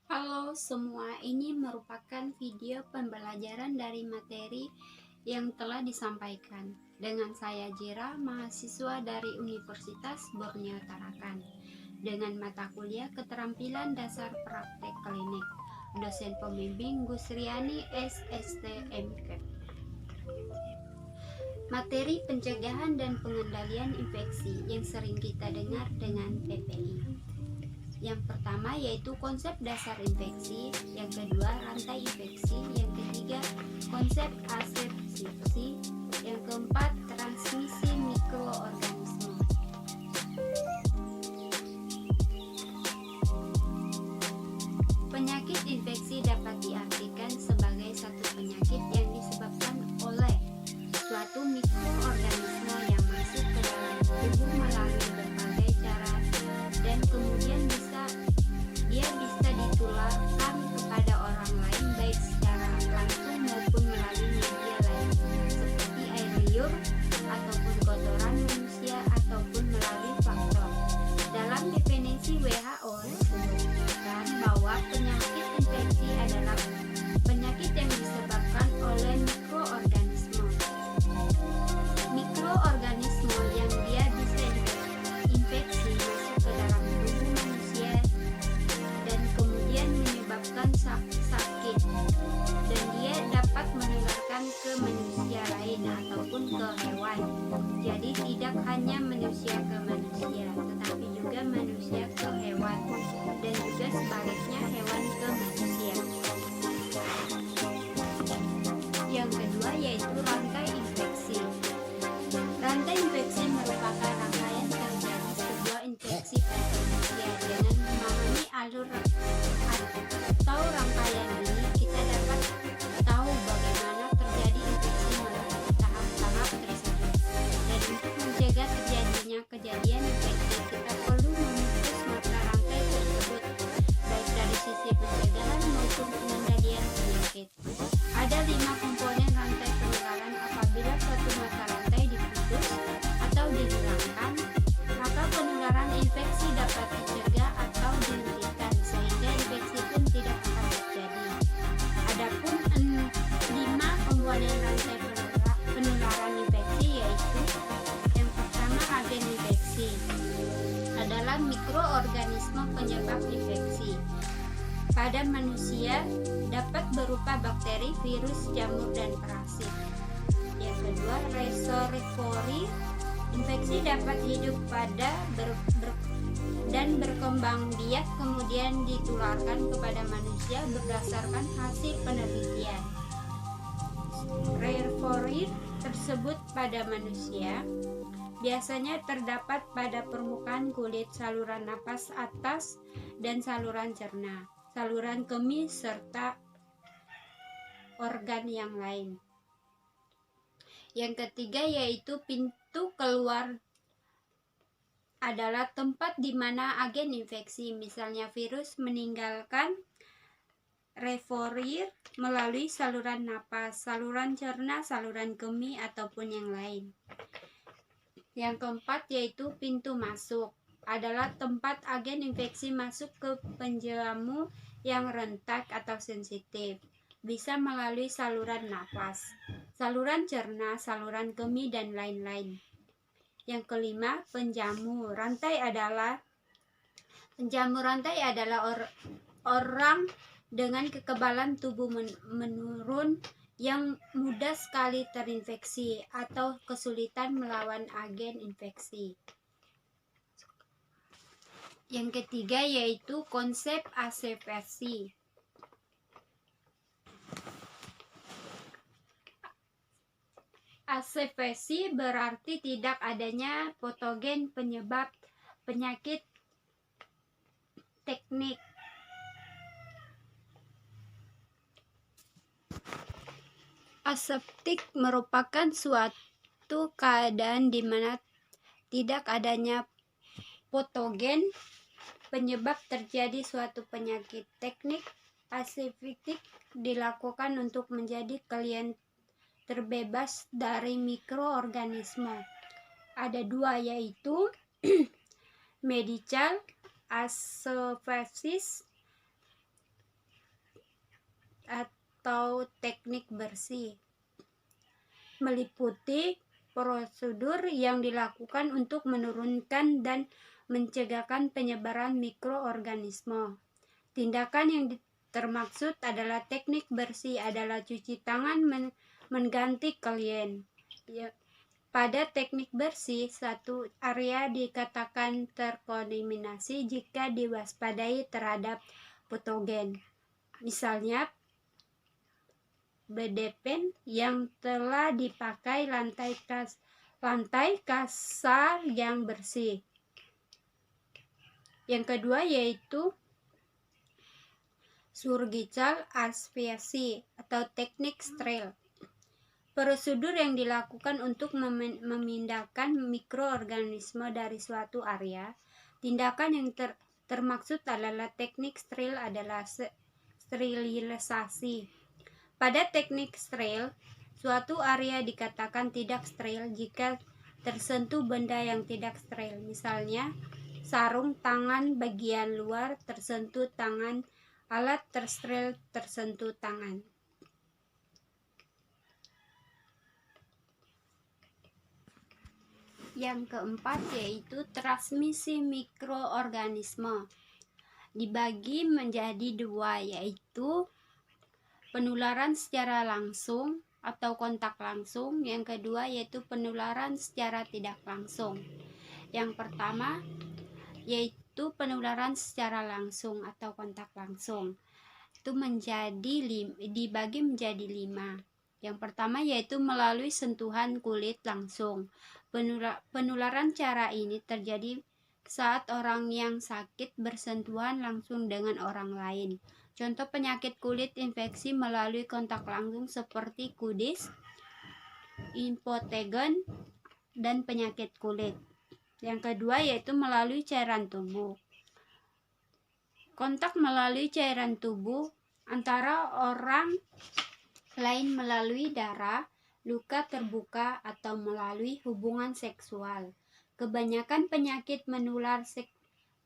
Halo semua, ini merupakan video pembelajaran dari materi yang telah disampaikan. Dengan saya Jira, mahasiswa dari Universitas Borneo Tarakan, dengan mata kuliah Keterampilan Dasar Praktek Klinik. Dosen pembimbing Gusriani SSTMK. Materi pencegahan dan pengendalian infeksi yang sering kita dengar dengan PPI. Yang pertama yaitu konsep dasar infeksi, yang kedua rantai infeksi, yang ketiga konsep asepsi, yang keempat transmisi mikroorganisme. Penyakit infeksi dapat diartikan sebagai satu penyakit yang disebabkan oleh suatu mikroorganisme yang masuk ke dalam tubuh melalui berbagai cara dan kemudian dia bisa ditularkan kepada orang lain baik secara langsung maupun melalui media lain seperti air liur ataupun kotoran manusia ataupun melalui faktor. Dalam definisi WHO disebutkan bahwa penyakit infeksi adalah penyakit yang disebabkan oleh mikroorganisme. Mikroorganisme yang dia bisa infeksi masuk ke dalam tubuh manusia dan kemudian menyebabkan sakit, dan dia dapat menularkan ke manusia lain ataupun ke hewan. Jadi tidak hanya manusia ke manusia, tetapi juga manusia ke hewan, dan juga sebaliknya hewan ke manusia. Yang kedua yaitu rantai infeksi. Rantai infeksi merupakan rangkaian terjadi sebuah infeksi pada manusia. Dengan memahami alur atau rangkaian ini, kita dapat tahu bagaimana terjadi infeksi melalui tahap-tahap tersebut. Dan untuk mencegah terjadinya kejadian infeksi, kita perlu memutus mata rantai tersebut, baik dari sisi pencegahan maupun pengendalian penyakit. Ada 5 komponen rantai penularan. Apabila suatu mata rantai diputus atau dihilangkan, maka penularan infeksi dapat dicegah atau dihentikan sehingga infeksi pun tidak akan terjadi. Adapun 5 komponen rantai penularan infeksi yaitu yang pertama, agen infeksi adalah mikroorganisme penyebab infeksi. Pada manusia dapat berupa bakteri, virus, jamur, dan parasit. Yang kedua, reservoir. Infeksi dapat hidup pada dan berkembang biak kemudian ditularkan kepada manusia berdasarkan hasil penelitian. Reservoir tersebut pada manusia biasanya terdapat pada permukaan kulit, saluran napas atas, dan saluran cerna, saluran kemih, serta organ yang lain. Yang ketiga yaitu pintu keluar adalah tempat di mana agen infeksi, misalnya virus, meninggalkan reservoir melalui saluran napas, saluran cerna, saluran kemih, ataupun yang lain. Yang keempat yaitu pintu masuk adalah tempat agen infeksi masuk ke penjelamu yang rentak atau sensitif, bisa melalui saluran napas, saluran cerna, saluran kemih, dan lain-lain. Yang kelima, penjamu rantai adalah orang dengan kekebalan tubuh menurun yang mudah sekali terinfeksi atau kesulitan melawan agen infeksi. Yang ketiga yaitu konsep asepsi. Asepsi berarti tidak adanya patogen penyebab penyakit. Teknik aseptik merupakan suatu keadaan di mana tidak adanya patogen penyebab terjadi suatu penyakit. Teknik aseptik dilakukan untuk menjadi klien terbebas dari mikroorganisme. Ada 2 yaitu medical asepsis atau teknik bersih, meliputi prosedur yang dilakukan untuk menurunkan dan mencegah penyebaran mikroorganisme. Tindakan yang termaksud adalah teknik bersih adalah cuci tangan mengganti klien. Pada teknik bersih, satu area dikatakan terkontaminasi jika diwaspadai terhadap patogen. Misalnya, bedepen yang telah dipakai lantai kasar yang bersih. Yang kedua yaitu surgical asepsi atau teknik steril. Prosedur yang dilakukan untuk memindahkan mikroorganisme dari suatu area. Tindakan yang termaksud adalah teknik steril adalah sterilisasi. Pada teknik steril, suatu area dikatakan tidak steril jika tersentuh benda yang tidak steril. Misalnya, sarung tangan bagian luar tersentuh tangan, alat tersteril tersentuh tangan. Yang keempat yaitu transmisi mikroorganisme. Dibagi menjadi dua, yaitu penularan secara langsung atau kontak langsung. Yang kedua yaitu penularan secara tidak langsung. Yang pertama yaitu penularan secara langsung atau kontak langsung. Itu dibagi menjadi 5. Yang pertama yaitu melalui sentuhan kulit langsung. Penularan cara ini terjadi saat orang yang sakit bersentuhan langsung dengan orang lain. Contoh penyakit kulit infeksi melalui kontak langsung seperti kudis, impetigon, dan penyakit kulit. Yang kedua yaitu melalui cairan tubuh. Kontak melalui cairan tubuh antara orang lain melalui darah, luka terbuka, atau melalui hubungan seksual. Kebanyakan penyakit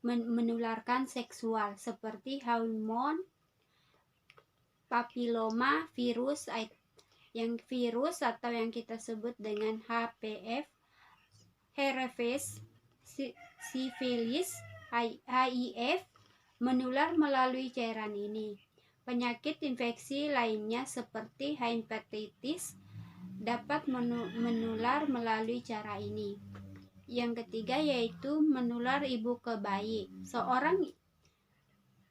menularkan seksual seperti hormon, papiloma virus atau yang kita sebut dengan HPV, herpes, sifilis, HIV menular melalui cairan ini. Penyakit infeksi lainnya seperti hepatitis dapat menular melalui cara ini. Yang ketiga yaitu menular ibu ke bayi. Seorang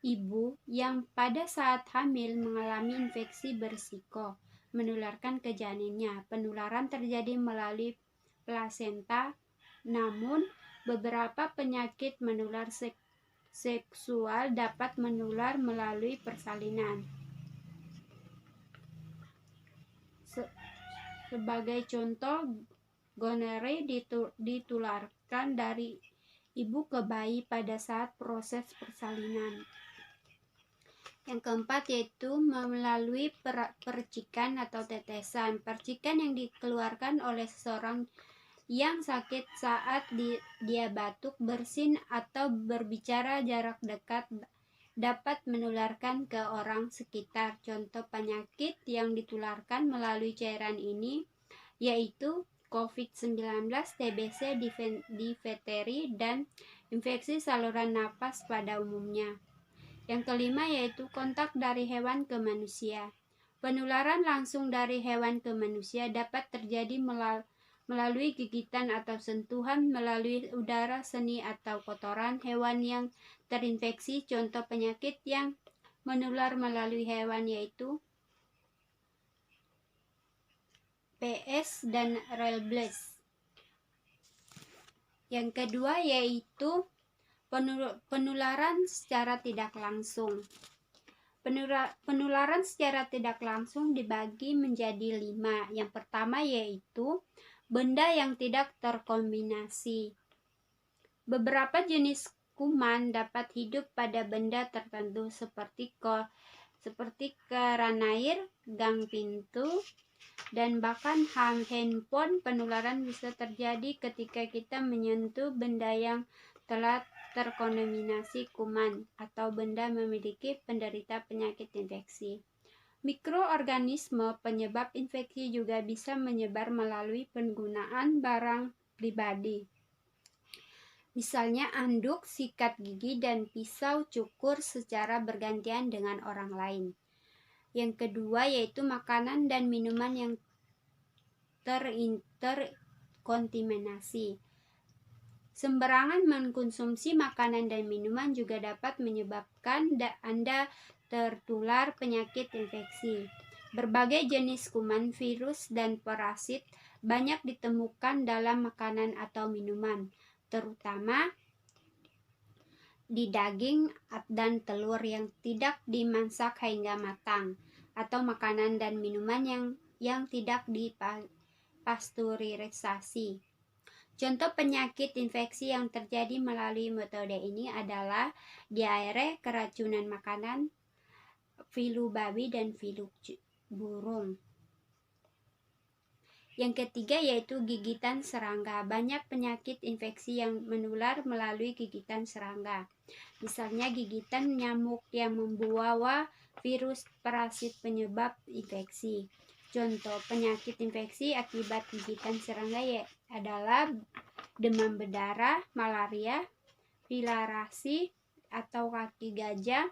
ibu yang pada saat hamil mengalami infeksi berisiko menularkan ke janinnya. Penularan terjadi melalui plasenta, namun beberapa penyakit menular seksual dapat menular melalui persalinan. Sebagai contoh, gonorrea ditularkan dari ibu ke bayi pada saat proses persalinan. Yang keempat yaitu melalui percikan atau tetesan. Percikan yang dikeluarkan oleh seseorang yang sakit saat dia batuk, bersin, atau berbicara jarak dekat dapat menularkan ke orang sekitar. Contoh penyakit yang ditularkan melalui cairan ini yaitu COVID-19, TBC, difteri, dan infeksi saluran napas pada umumnya. Yang kelima yaitu kontak dari hewan ke manusia. Penularan langsung dari hewan ke manusia dapat terjadi melalui gigitan atau sentuhan melalui udara, seni, atau kotoran hewan yang terinfeksi. Contoh penyakit yang menular melalui hewan yaitu PS dan rabies. Yang kedua yaitu penularan secara tidak langsung. Penularan secara tidak langsung dibagi menjadi 5. Yang pertama yaitu benda yang tidak terkontaminasi. Beberapa jenis kuman dapat hidup pada benda tertentu seperti keran air, gang pintu, dan bahkan handphone. Penularan bisa terjadi ketika kita menyentuh benda yang telah terkontaminasi kuman atau benda memiliki penderita penyakit infeksi. Mikroorganisme penyebab infeksi juga bisa menyebar melalui penggunaan barang pribadi. Misalnya anduk, sikat gigi, dan pisau cukur secara bergantian dengan orang lain. Yang kedua yaitu makanan dan minuman yang terkontaminasi. Sembarangan mengkonsumsi makanan dan minuman juga dapat menyebabkan Anda tertular penyakit infeksi. Berbagai jenis kuman, virus, dan parasit banyak ditemukan dalam makanan atau minuman, terutama di daging dan telur yang tidak dimasak hingga matang, atau makanan dan minuman yang tidak dipasteurisasi. Contoh penyakit infeksi yang terjadi melalui metode ini adalah diare, keracunan makanan, flu babi, dan flu burung. Yang ketiga yaitu gigitan serangga. Banyak penyakit infeksi yang menular melalui gigitan serangga. Misalnya gigitan nyamuk yang membawa virus parasit penyebab infeksi. Contoh penyakit infeksi akibat gigitan serangga adalah demam berdarah, malaria, filariasi atau kaki gajah,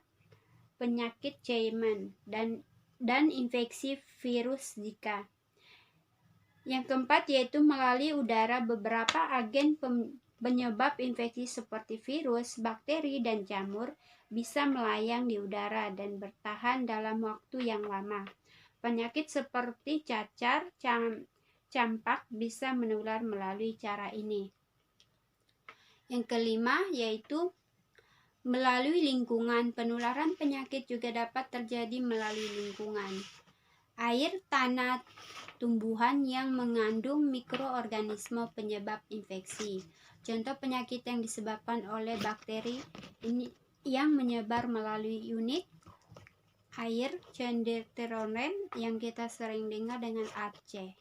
penyakit Cayman, dan infeksi virus Zika. Yang keempat yaitu melalui udara. Beberapa agen penyebab infeksi seperti virus, bakteri, dan jamur bisa melayang di udara dan bertahan dalam waktu yang lama. Penyakit seperti cacar, campak bisa menular melalui cara ini. Yang kelima yaitu melalui lingkungan. Penularan penyakit juga dapat terjadi melalui lingkungan. Air, tanah, tumbuhan yang mengandung mikroorganisme penyebab infeksi. Contoh penyakit yang disebabkan oleh bakteri ini yang menyebar melalui unit air, cendeteronen yang kita sering dengar dengan Aceh.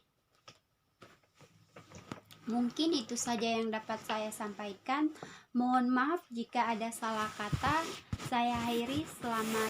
Mungkin itu saja yang dapat saya sampaikan. Mohon maaf jika ada salah kata. Saya akhiri. Selamat